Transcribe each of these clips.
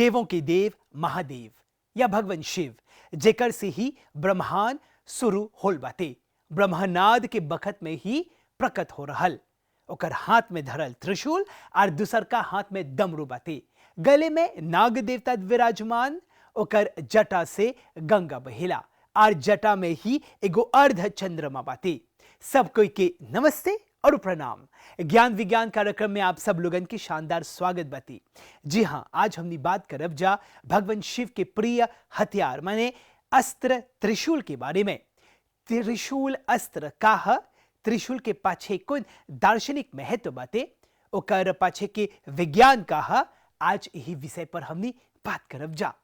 देवों के देव महादेव या भगवान शिव जेकर से ही ब्रह्मांड शुरू होल बाटे। ब्रह्मनाद के बखत में ही प्रकट हो रहल। ओकर हाथ में धरल त्रिशूल और दूसर का हाथ में डमरू बाटे। गले में नाग देवता विराजमान। ओकर जटा से गंगा बहेला और जटा में ही एगो अर्ध चंद्रमा बाटे। सब कोई के नमस्ते और प्रणाम। ज्ञान विज्ञान कार्यक्रम में आप सब लोगन की शानदार स्वागत बाती। जी हाँ, आज हमनी बात करब जा भगवान शिव के प्रिय हथियार माने अस्त्र त्रिशूल के बारे में। त्रिशूल अस्त्र का है? त्रिशूल के पाछे कौन दार्शनिक महत्व बाटे, ओकर पाछे के विज्ञान का है, आज यही विषय पर हमनी बात करब जा।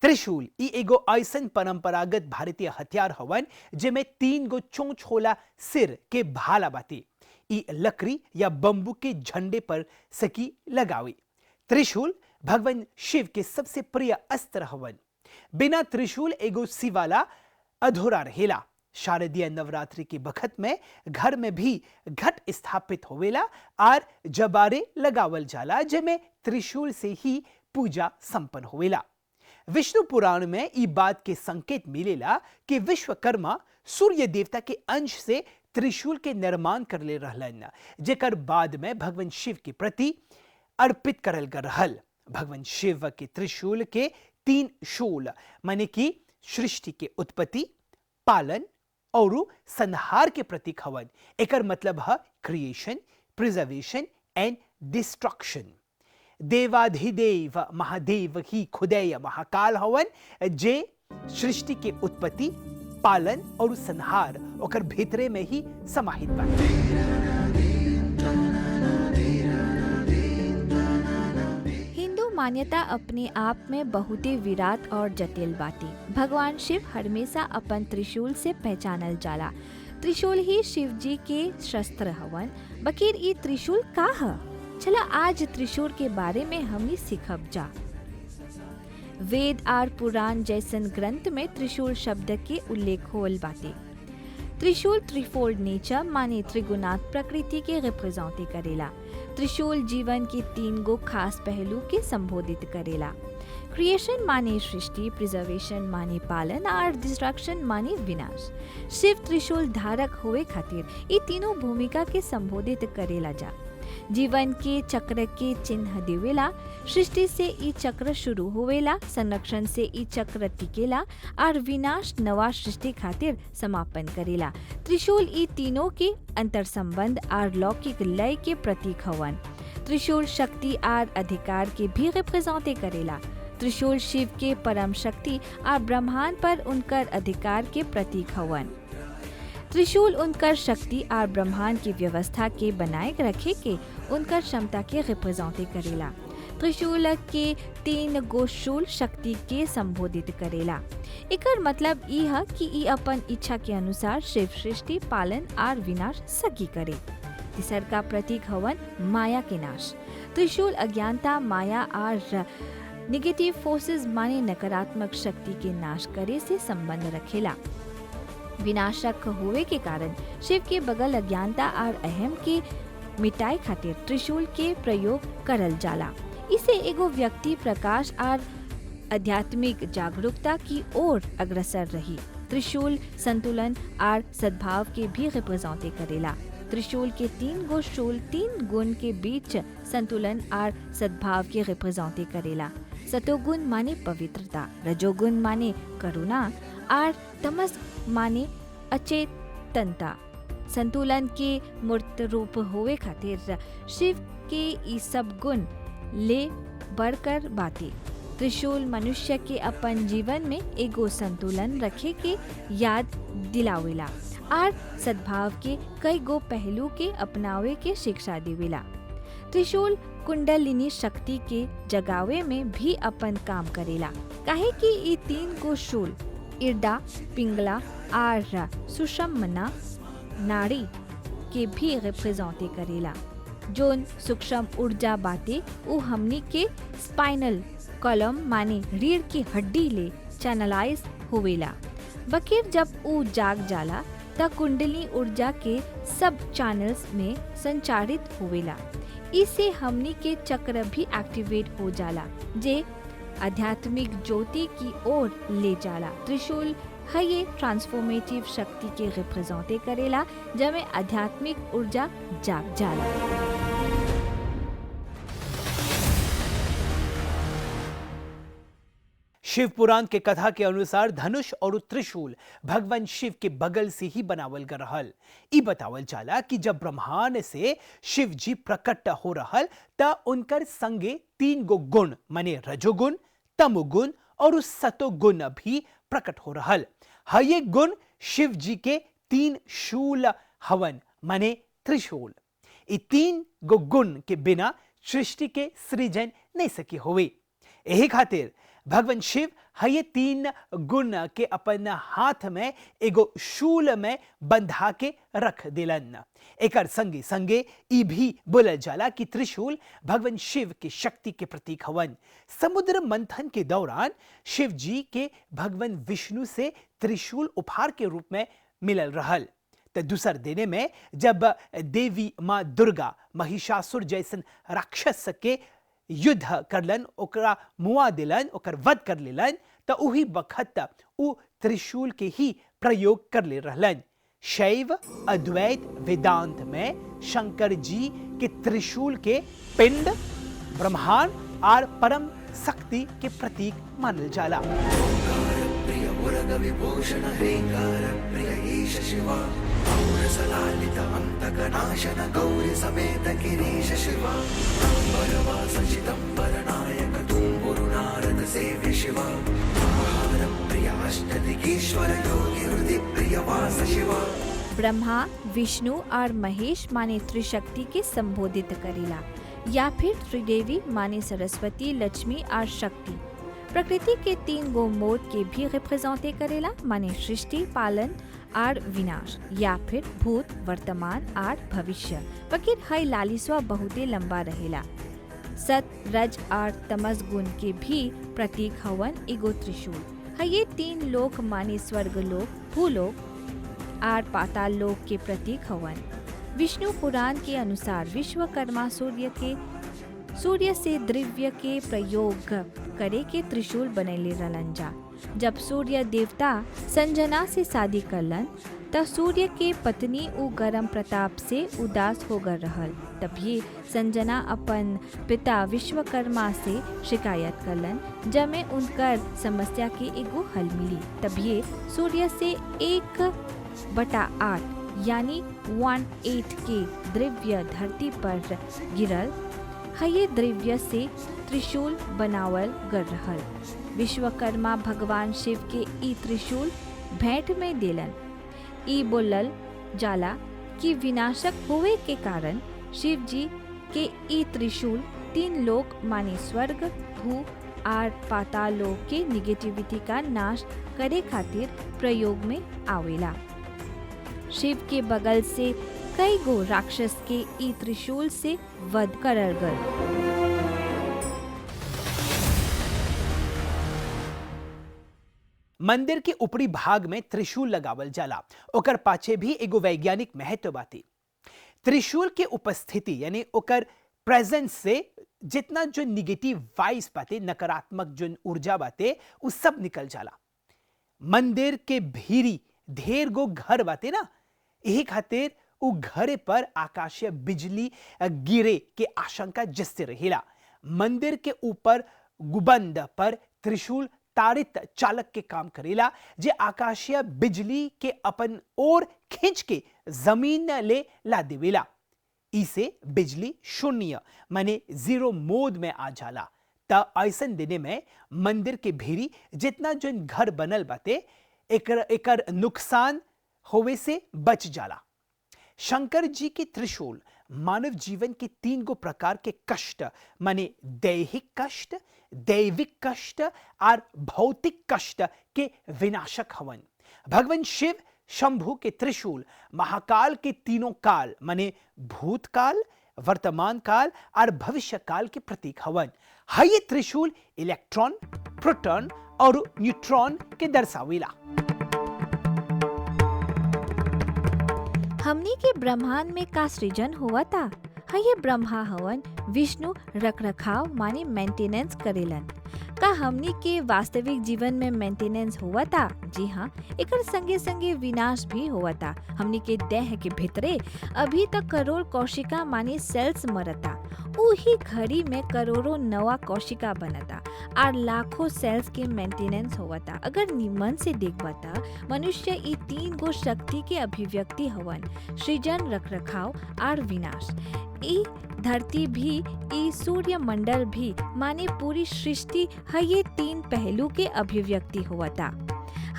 त्रिशूल ई एगो ऐसन परंपरागत भारतीय हथियार हवन जेमे 3 गो चोंच होला सिर के भाला बाटे। ई लकड़ी या बंबू के झंडे पर सकी लगावी। त्रिशूल भगवान शिव के सबसे प्रिय अस्त्र हवन। बिना त्रिशूल एगो शिवाला अधूरा रहेला। शारदीय नवरात्रि के बखत में घर में भी घट स्थापित होवेला और जबारे लगावल जाला जेमे त्रिशूल से ही पूजा संपन्न होवेला। विष्णु पुराण में ई बात के संकेत मिलेला कि विश्वकर्मा सूर्य देवता के अंश से त्रिशूल के निर्माण कर ले रहलन, जेकर बाद में भगवान शिव के प्रति अर्पित करल गल रहल। भगवान शिव के त्रिशूल के 3 शूल माने कि सृष्टि के उत्पत्ति, पालन और संहार के प्रतीक हवन। एकर मतलब है क्रिएशन, प्रिजर्वेशन एंड डिस्ट्रक्शन। देवाधिदेव महादेव ही खुदैय महाकाल हवन जे सृष्टि के उत्पत्ति, पालन और संहार ओकर भीतरे में ही समाहित बा। हिंदू मान्यता अपने आप में बहुते विराट और जटिल बाटे। भगवान शिव हमेशा अपन त्रिशूल से पहचानल जाला। त्रिशूल ही शिव जी के शस्त्र हवन। बकीर ई त्रिशूल का है? चला आज त्रिशूल के बारे में हमनी सीखब जा। वेद और पुराण जैसन ग्रंथ में त्रिशूल शब्द के उल्लेख होल बाटे। त्रिशूल थ्रीफोल्ड नेचर माने त्रिगुणात प्रकृति के रिप्रेजेंट करेला। त्रिशूल जीवन के 3 गो खास पहलू के संबोधित करेला। क्रिएशन माने सृष्टि, प्रिजर्वेशन माने पालन और डिस्ट्रक्शन माने विनाश। शिव त्रिशूल धारक होए खातिर ये तीनों भूमिका के संबोधित करेला जा। जीवन के चक्र के चिन्ह देवेला। सृष्टि से ई चक्र शुरू होवेला, संरक्षण से ई चक्र टिकेला और विनाश नवा सृष्टि खातिर समापन करेला। त्रिशूल ई तीनों के अंतर संबंध और लौकिक लय के प्रतीक हवन। त्रिशूल शक्ति और अधिकार के भी रिप्रेजेंट करेला। त्रिशूल शिव के परम शक्ति और ब्रह्मांड पर उनकर अधिकार के प्रतीक हवन। त्रिशूल उनकर शक्ति और ब्रह्मांड की व्यवस्था के बनाए रखे के उनकर क्षमता के रिप्रेजेंट करेला। त्रिशूल के 3 गो शूल शक्ति के संबोधित करेला। एकर मतलब ई है कि ई अपन इच्छा के अनुसार शिव सृष्टि, पालन और विनाश सकी करे। तीसर का प्रतीक हवन माया के नाश। त्रिशूल अज्ञानता, माया और नेगेटिव फोर्सेस माने नकारात्मक शक्ति के नाश करे से संबंध रखेला। विनाशक होवे के कारण शिव के बगल अज्ञानता और अहम के मिटाई खातिर त्रिशूल के प्रयोग करल जाला। इसे एगो व्यक्ति प्रकाश और आध्यात्मिक जागरूकता की ओर अग्रसर रही। त्रिशूल संतुलन और सद्भाव के भी रिप्रेजेंट करेला। त्रिशूल के 3 गो शूल 3 गुण के बीच संतुलन और सद्भाव के रिप्रेजेंट करेला। सतोगुण माने पवित्रता, रजोगुण माने करुणा और तमस माने अचेतनता। संतुलन के मूर्त रूप होवे खातिर शिव के ई सब गुण ले बढ़कर बाटे। त्रिशूल मनुष्य के अपन जीवन में एगो संतुलन रखे के याद दिलावेला और सद्भाव के कई गो पहलू के अपनावे के शिक्षा देवेला। त्रिशूल कुंडलिनी शक्ति के जगावे में भी अपन काम करेला। काहे कि ई 3 गो शूल इर्दा, पिंगला और सुषमना नाड़ी के भी रिप्रेजेंट करेला। जोन सूक्ष्म ऊर्जा बाटे उ हमनी के स्पाइनल कॉलम माने रीढ़ की हड्डी ले चैनलाइज होवेला। बकीर जब उ जाग जाला त कुंडली ऊर्जा के सब चैनल्स में संचारित होवेला। इससे हमनी के चक्र भी एक्टिवेट हो जाला जे आध्यात्मिक ज्योति की ओर ले जाला। त्रिशूल है ये ट्रांसफॉर्मेटिव शक्ति के रिप्रेजेंटे करेला जमे आध्यात्मिक ऊर्जा जाग जाला। शिव पुराण के कथा के अनुसार धनुष और त्रिशूल भगवान शिव के बगल से ही बनावल गए रहल। ई बतावल जाला कि जब ब्रह्मांड से शिव जी प्रकट हो रहल त उनकर संगे 3 गो गुण माने रजोगुण, तमोगुण और सतोगुण भी प्रकट हो रहल। ये गुण शिव जी के 3 शूल हवन माने त्रिशूल। ई 3 गो गुण के बिना सृष्टि के सृजन नहीं सकी होवे। यही खातिर भगवान शिव ये 3 गुण के अपन हाथ में एगो शूल में बंधा के रख दिलन। एकर संगे संगे ई भी बोलल जाला कि त्रिशूल भगवान शिव की शक्ति के प्रतीक हवन। समुद्र मंथन के दौरान शिव जी के भगवान विष्णु से त्रिशूल उपहार के रूप में मिलल रहल। तो दूसर देने में जब देवी माँ दुर्गा महिषासुर जैसन राक्षस के युद्ध करलन, ओकरा मुआ दिलन, ओकर वध कर लेलन, तो उही बखत उ त्रिशूल के ही प्रयोग कर ले रहलन। शैव अद्वैत वेदांत में शंकर जी के त्रिशूल के पिंड ब्रह्मांड और परम शक्ति के प्रतीक मानल जाला। ब्रह्मा, विष्णु और महेश माने त्रिशक्ति के संबोधित करेला या फिर त्रिदेवी माने सरस्वती, लक्ष्मी और शक्ति। प्रकृति के 3 गो मोड के भी रिप्रेजेंटे करेला माने सृष्टि, पालन और विनाश या फिर भूत, वर्तमान और भविष्य। वकील है लालिसवा बहुते लंबा रहेला। सत, रज और तमस गुण के भी प्रतीक हवन एगो त्रिशूल। है ये 3 लोक माने स्वर्ग लोक, भूलोक और पाताल लोक के प्रतीक हवन। विष्णु पुराण के अनुसार विश्वकर्मा सूर्य से द्रव्य के प्रयोग करे के त्रिशूल बनैले रहलन जा। जब सूर्य देवता संजना से शादी करलन तब सूर्य के पत्नी उ गरम प्रताप से उदास हो गए रहल। तब ये संजना अपन पिता विश्वकर्मा से शिकायत करलन, जमे उनकर समस्या के एगो हल मिली। तब ये सूर्य से 1/8 यानी 1/8 के द्रव्य धरती पर गिरल। ये द्रव्य से त्रिशूल बनावल गल रहल। विश्वकर्मा भगवान शिव के ई त्रिशूल भेंट में देलन। ई बोलल जाला कि विनाशक होवे के कारण शिव जी के ई त्रिशूल 3 लोक माने स्वर्ग, भू और पाताल लोक के निगेटिविटी का नाश करे खातिर प्रयोग में आवेला। शिव के बगल से कई गो राक्षस के ई त्रिशूल से वध करल गल। मंदिर के ऊपरी भाग में त्रिशूल लगावल जाला। ओकर पाछे भी एगो वैज्ञानिक महत्व बाती। त्रिशूल के उपस्थिति यानी ओकर प्रेजेंस से जितना जो निगेटिव वाइब्स बाते, नकारात्मक जो ऊर्जा बाते, उ सब निकल जाला। मंदिर के भीरी ढेर गो घर बाते ना, यही खातिर उ घरे पर आकाशीय बिजली गिरे के आशंका जस्ते रहेला। मंदिर के ऊपर गुबंद पर त्रिशूल तारित चालक के काम करेला, जे आकाशीय बिजली के अपन ओर खींच के जमीन ले ला देवेला। इसे बिजली शून्य माने 0 मोड में आ जाला। त ऐसन दिने में मंदिर के भीरी जितना जो घर बनल बाते एकर नुकसान होवे से बच जाला। शंकर जी के त्रिशूल मानव जीवन के 3 गो प्रकार के कष्ट माने दैहिक कष्ट, दैविक कष्ट और भौतिक कष्ट के विनाशक हवन। भगवान शिव शंभु के त्रिशूल महाकाल के 3 काल माने भूतकाल, वर्तमान काल और भविष्य काल के प्रतीक हवन। ये त्रिशूल इलेक्ट्रॉन, प्रोटॉन और न्यूट्रॉन के दर्शावेला। हमनी के ब्रह्मांड में का सृजन हुआ था? ये ब्रह्मा हवन, विष्णु रख रखाव माने मेंटेनेंस करेलन। का हमनी के वास्तविक जीवन में मेंटेनेंस हुआ था? जी हाँ, एकर संगे संगे विनाश भी हुआ था। हमनी के देह के भीतरे अभी तक करोड़ कोशिका माने सेल्स मरता, उही घड़ी में करोड़ों नवा कोशिका बनता और लाखों सेल्स के मेंटेनेंस हुआ था। अगर निमन से देखबा त मनुष्य ई 3 गो शक्ति के अभिव्यक्ति हवन, सृजन, रख रखाव और विनाश। ई धरती भी, ई सूर्य मंडल भी माने पूरी सृष्टि ये 3 पहलू के अभिव्यक्ति हुआ था।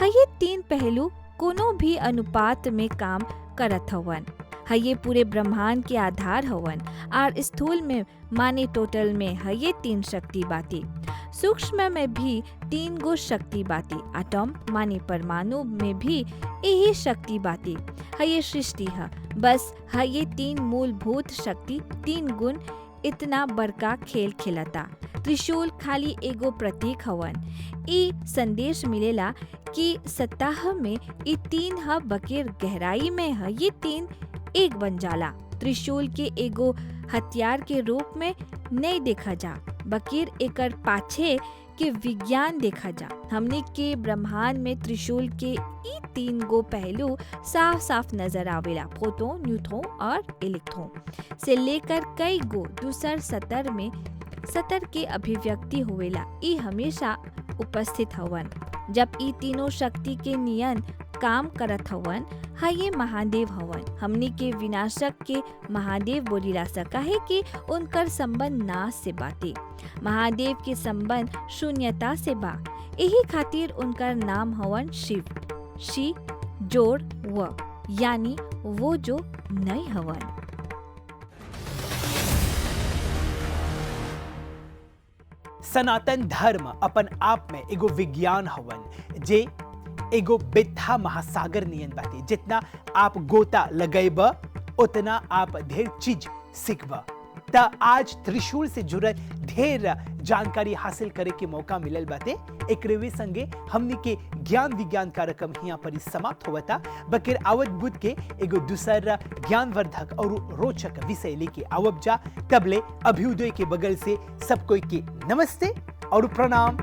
ये 3 पहलू कोनो भी अनुपात में काम करत हवन। ये पूरे ब्रह्मांड के आधार हवन और स्थूल में माने टोटल में ये 3 शक्ति बाती। सूक्ष्म में भी 3 गो शक्ति बाती। एटम माने परमाणु में भी यही शक्ति बाती। ये सृष्टि है, बस ये 3 मूलभूत शक्ति 3 गुण इतना बड़का खेल खेलता। त्रिशूल खाली एगो प्रतीक हवन। ई संदेश मिलेला कि सतह में ई 3 ह बकेर गहराई में ये 3 एक बन जाला। त्रिशूल के एगो हथियार के रूप में नहीं देखा जा, बकीर एकर पाछे के विज्ञान देखा जा। हमने के ब्रह्मांड में त्रिशूल के ई 3 गो पहलू साफ साफ नजर आवेला। प्रोटॉन, न्यूट्रॉन और इलेक्ट्रॉन से लेकर कई गो दूसर सतर के अभिव्यक्ति होवेला। ई हमेशा उपस्थित हवन। जब ई तीनों शक्ति के नियन काम करत हवन, ये महादेव हवन। हमनी के विनाशक के महादेव बोलीला सका है कि उनकर संबंध नाश से बाते। महादेव के संबंध शून्यता से बा, यही खातिर उनकर नाम हवन शिव। शी जोड़ व यानी वो जो नहीं हवन। सनातन धर्म अपन आप में एगो विज्ञान हवन जे एगो बेथा महासागर नियन बाती। जितना आप गोता लगेब उतना आप ढेर चीज सीखब। त आज त्रिशूल से जुड़ल ढेर जानकारी हासिल करे के मौका मिलल बाते। एकरे संगे हमनी के ज्ञान विज्ञान कार्यक्रम यहाँ पर समाप्त होता। बकिर आवत बुध के एगो दूसर ज्ञानवर्धक और रोचक विषय लेके आवब जा। तबले अभ्युदय के बगल से सब कोई के नमस्ते और प्रणाम।